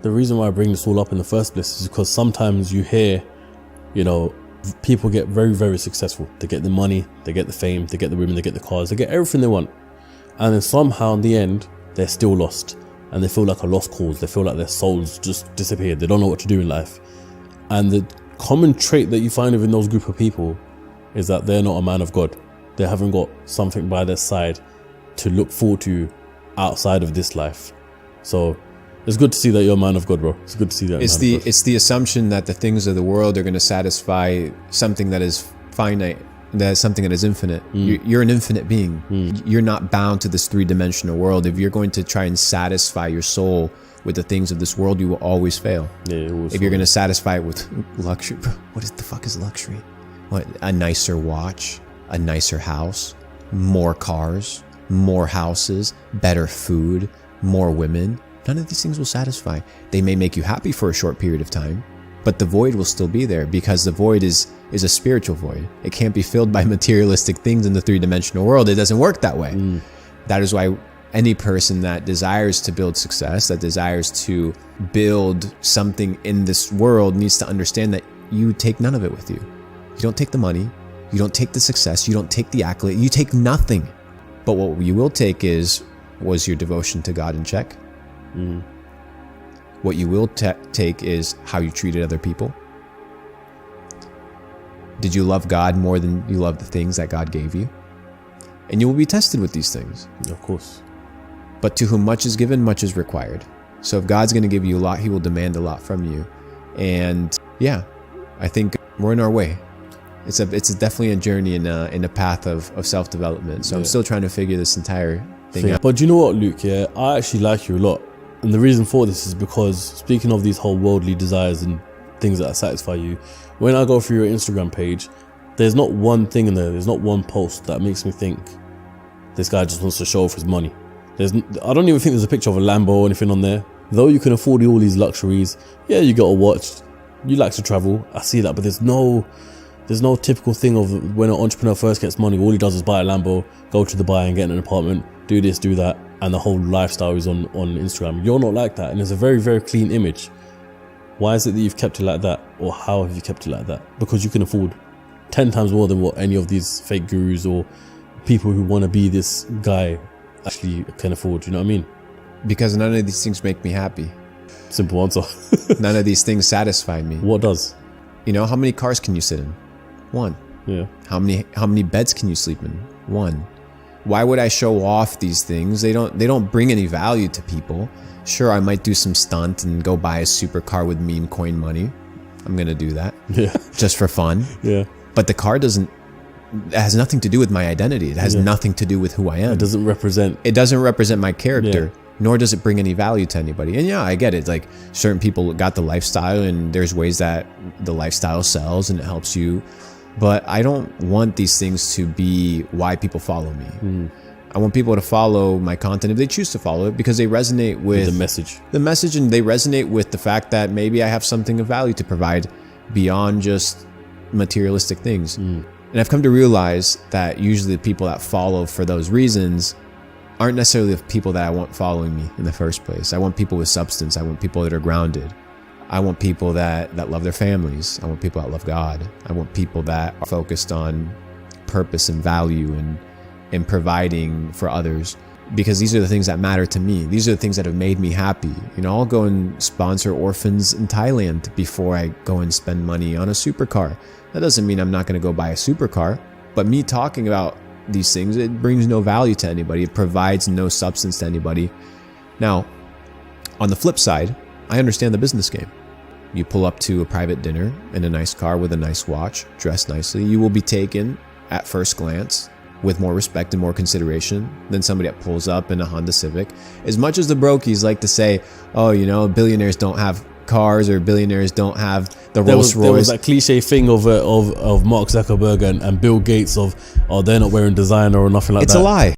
The reason why I bring this all up in the first place is because sometimes you hear, you know, people get very, very successful. They get the money, they get the fame, they get the women, they get the cars, they get everything they want. And then somehow in the end, they're still lost. And they feel like a lost cause. They feel like their souls just disappeared. They don't know what to do in life. And the common trait that you find within those group of people is that they're not a man of God. They haven't got something by their side to look forward to outside of this life. So it's good to see that you're a man of God, bro. It's good to see that. It's the assumption that the things of the world are going to satisfy something that is finite, that is something that is infinite. You're an infinite being. You're not bound to this three-dimensional world. If you're going to try and satisfy your soul with the things of this world, you will always fail. If you're going to satisfy it with luxury, bro, what the fuck is luxury? What, a nicer watch, a nicer house, more cars, more houses, better food, more women. None of these things will satisfy. They may make you happy for a short period of time, but the void will still be there, because the void is a spiritual void. It can't be filled by materialistic things in the three-dimensional world. It doesn't work that way. That is why any person that desires to build success, that desires to build something in this world, needs to understand that you take none of it with you. You don't take the money, you don't take the success, you don't take the accolade, you take nothing. But what you will take was your devotion to God in check. What you will take is how you treated other people. Did you love God more than you love the things that God gave you? And you will be tested with these things. Of course. But to whom much is given, much is required. So if God's going to give you a lot, he will demand a lot from you. And yeah, I think we're in our way. It's definitely a journey in a path of self-development. So I'm still trying to figure this entire thing out. But you know what, Luke? Yeah, I actually like you a lot. And the reason for this is because, speaking of these whole worldly desires and things that satisfy you, when I go through your Instagram page, there's not one thing in there, there's not one post that makes me think this guy just wants to show off his money. I don't even think there's a picture of a Lambo or anything on there. Though you can afford all these luxuries, yeah, you got a watch, you like to travel, I see that, but there's no typical thing of when an entrepreneur first gets money, all he does is buy a Lambo, go to Dubai and get an apartment, do this, do that, and the whole lifestyle is on Instagram. You're not like that, and it's a very, very clean image. Why is it that you've kept it like that? Or how have you kept it like that? Because you can afford 10 times more than what any of these fake gurus or people who want to be this guy actually can afford. You know what I mean? Because none of these things make me happy. Simple answer. None of these things satisfy me. What does? You know, how many cars can you sit in? One. Yeah. How many beds can you sleep in? One. Why would I show off these things? They don't bring any value to people. Sure, I might do some stunt and go buy a supercar with meme coin money. I'm gonna do that. Yeah. Just for fun. Yeah. But the car it has nothing to do with my identity. It has nothing to do with who I am. It doesn't represent my character. Nor does it bring any value to anybody. And yeah, I get it. Like, certain people got the lifestyle, and there's ways that the lifestyle sells and it helps you. But I don't want these things to be why people follow me. I want people to follow my content if they choose to follow it, because they resonate with the message. And they resonate with the fact that maybe I have something of value to provide beyond just materialistic things. And I've come to realize that usually the people that follow for those reasons aren't necessarily the people that I want following me in the first place. I want people with substance. I want people that are grounded. I want people that love their families. I want people that love God. I want people that are focused on purpose and value and providing for others, because these are the things that matter to me. These are the things that have made me happy. You know, I'll go and sponsor orphans in Thailand before I go and spend money on a supercar. That doesn't mean I'm not going to go buy a supercar, but me talking about these things, it brings no value to anybody. It provides no substance to anybody. Now, on the flip side, I understand the business game. You pull up to a private dinner in a nice car with a nice watch, dressed nicely. You will be taken at first glance with more respect and more consideration than somebody that pulls up in a Honda Civic. As much as the brokies like to say, oh, you know, billionaires don't have cars, or billionaires don't have the Rolls Royce. There was that cliche thing of Mark Zuckerberg and Bill Gates of, oh, they're not wearing designer or nothing like that. It's a lie.